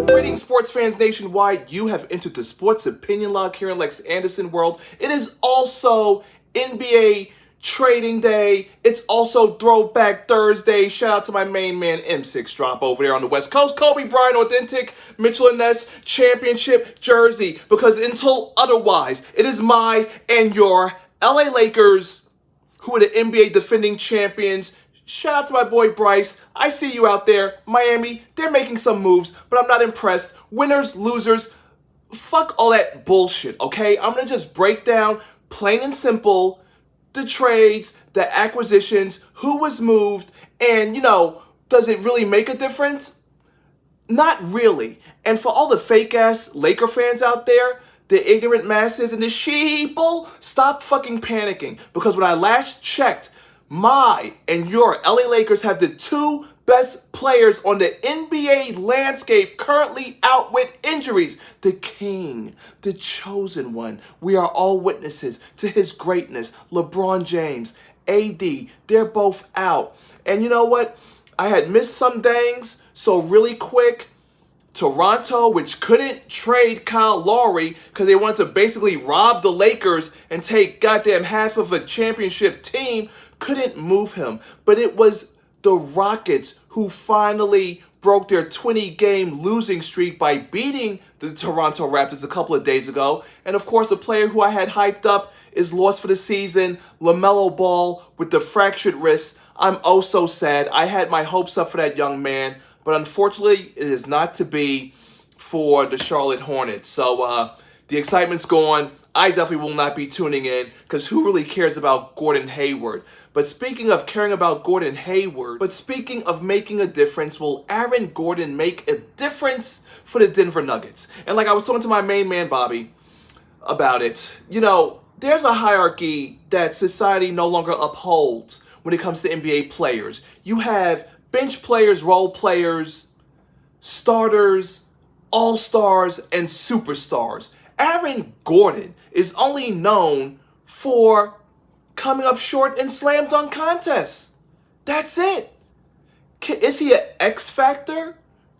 Greetings, sports fans nationwide. You have entered the Sports Opinion Log here in LexAnderson world. It is also NBA Trading Day. It's also Throwback Thursday. Shout out to my main man, M6 Drop over there on the West Coast. Kobe Bryant, authentic Mitchell and Ness championship jersey. Because until otherwise, it is my and your LA Lakers, who are the NBA defending champions. Shout out to my boy Bryce. I see you out there. Miami, they're making some moves, but I'm not impressed. Winners, losers, fuck all that bullshit, okay? I'm going to just break down, plain and simple, the trades, the acquisitions, who was moved, and, does it really make a difference? Not really. And for all the fake-ass Laker fans out there, the ignorant masses and the sheeple, stop fucking panicking. Because when I last checked, my and your LA Lakers have the two best players on the NBA landscape currently out with injuries. The king, the chosen one. We are all witnesses to his greatness. LeBron James, AD, they're both out. And you know what? I had missed some things, so really quick, Toronto, which couldn't trade Kyle Lowry because they wanted to basically rob the Lakers and take goddamn half of a championship team, couldn't move him. But it was the Rockets who finally broke their 20-game losing streak by beating the Toronto Raptors a couple of days ago. And of course, a player who I had hyped up is lost for the season, LaMelo Ball with the fractured wrist. I'm oh so sad. I had my hopes up for that young man, but unfortunately, it is not to be for the Charlotte Hornets. So the excitement's gone. I definitely will not be tuning in because who really cares about Gordon Hayward? But speaking of caring about Gordon Hayward, but speaking of making a difference, will Aaron Gordon make a difference for the Denver Nuggets? And like I was talking to my main man, Bobby, about it, there's a hierarchy that society no longer upholds when it comes to NBA players. You have bench players, role players, starters, all-stars, and superstars. Aaron Gordon is only known for coming up short in slam dunk contests. That's it. Is he an X factor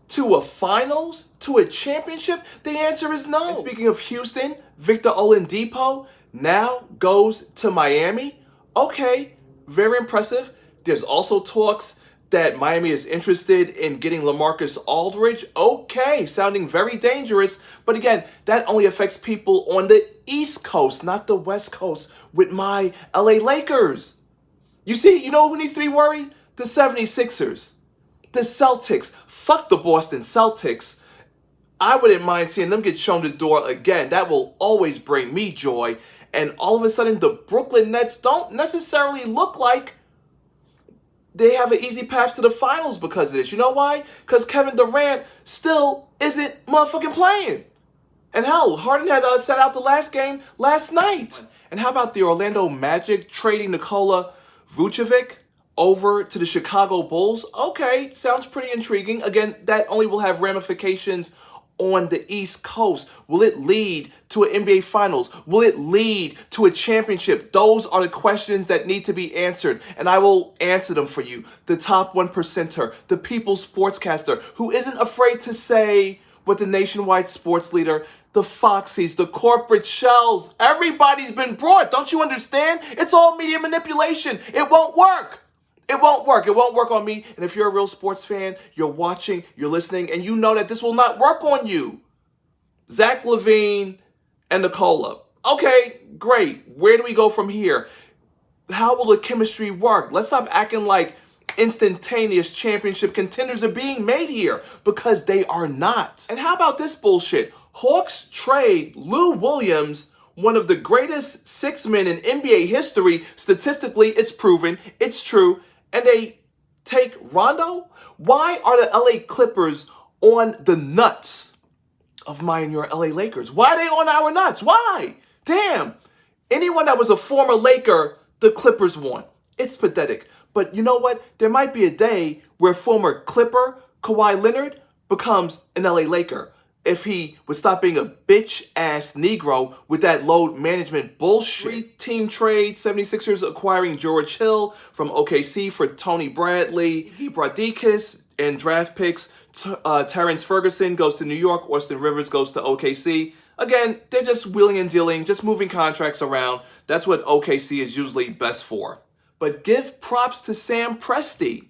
to a finals, to a championship? The answer is no. And speaking of Houston, Victor Oladipo now goes to Miami. Okay, very impressive. There's also talks that Miami is interested in getting LaMarcus Aldridge. Okay, sounding very dangerous. But again, that only affects people on the East Coast, not the West Coast, with my LA Lakers. You see, you know who needs to be worried? The 76ers. The Celtics. Fuck the Boston Celtics. I wouldn't mind seeing them get shown the door again. That will always bring me joy. And all of a sudden, the Brooklyn Nets don't necessarily look like they have an easy path to the finals because of this. You know why? Because Kevin Durant still isn't motherfucking playing. And hell, Harden had sat out the last game last night. And how about the Orlando Magic trading Nikola Vucevic over to the Chicago Bulls? Okay, sounds pretty intriguing. Again, that only will have ramifications on the East Coast. Will it lead to an NBA Finals? Will it lead to a championship? Those are the questions that need to be answered, and I will answer them for you. The top 1%er, the people's sportscaster, who isn't afraid to say what the nationwide sports leader, the Foxies, the corporate shells, everybody's been brought. Don't you understand? It's all media manipulation. It won't work. It won't work. It won't work on me. And if you're a real sports fan, you're watching, you're listening, and you know that this will not work on you. Zach LaVine and Nikola. Okay, great. Where do we go from here? How will the chemistry work? Let's stop acting like instantaneous championship contenders are being made here, because they are not. And how about this bullshit? Hawks trade Lou Williams, one of the greatest six men in NBA history. Statistically, it's proven, it's true. And they take Rondo? Why are the LA Clippers on the nuts of my and your LA Lakers? Why are they on our nuts? Why? Damn. Anyone that was a former Laker, the Clippers won. It's pathetic. But you know what? There might be a day where former Clipper Kawhi Leonard becomes an LA Laker. if he would stop being a bitch-ass Negro with that load management bullshit. 3-team trade, 76ers acquiring George Hill from OKC for Tony Bradley. He Bradikis and draft picks. Terrence Ferguson goes to New York. Austin Rivers goes to OKC. Again, they're just wheeling and dealing, just moving contracts around. That's what OKC is usually best for. But give props to Sam Presti.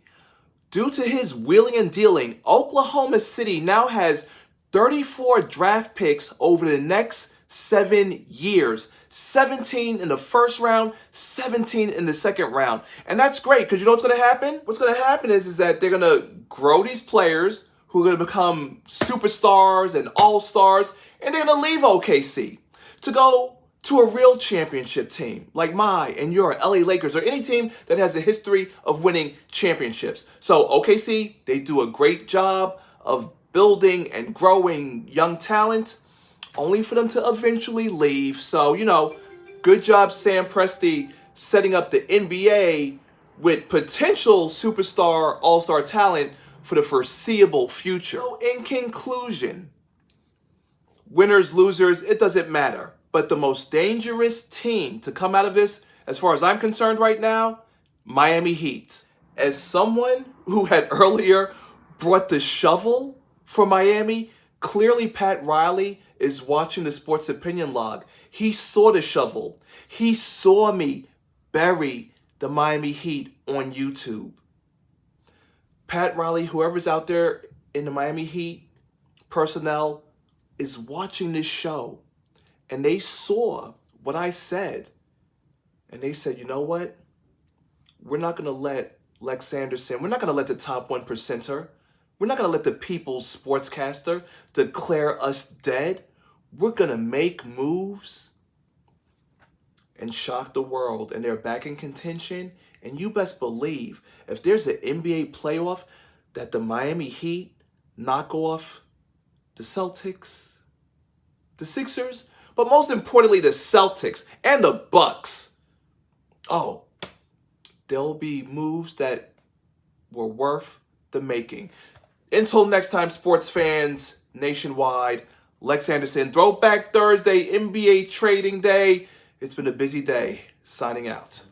Due to his wheeling and dealing, Oklahoma City now has 34 draft picks over the next 7 years. 17 in the first round, 17 in the second round. And that's great because you know what's going to happen? What's going to happen is that they're going to grow these players who are going to become superstars and all-stars, and they're going to leave OKC to go to a real championship team like my and your LA Lakers or any team that has a history of winning championships. So OKC, they do a great job of building and growing young talent, only for them to eventually leave. So, you know, good job, Sam Presti, setting up the NBA with potential superstar, all-star talent for the foreseeable future. So in conclusion, winners, losers, it doesn't matter. But the most dangerous team to come out of this, as far as I'm concerned right now, Miami Heat. As someone who had earlier brought the shovel for Miami, clearly Pat Riley is watching the Sports Opinion Log. He saw the shovel. He saw me bury the Miami Heat on YouTube. Pat Riley, whoever's out there in the Miami Heat personnel, is watching this show. And they saw what I said. And they said, you know what? We're not going to let LexAnderson, we're not going to let the top 1%er, we're not going to let the people's sportscaster declare us dead. We're going to make moves and shock the world. And they're back in contention. And you best believe if there's an NBA playoff that the Miami Heat knock off the Celtics, the Sixers, but most importantly, the Celtics and the Bucks. Oh, there'll be moves that were worth the making. Until next time, sports fans nationwide, LexAnderson, Throwback Thursday, NBA Trading Day. It's been a busy day. Signing out.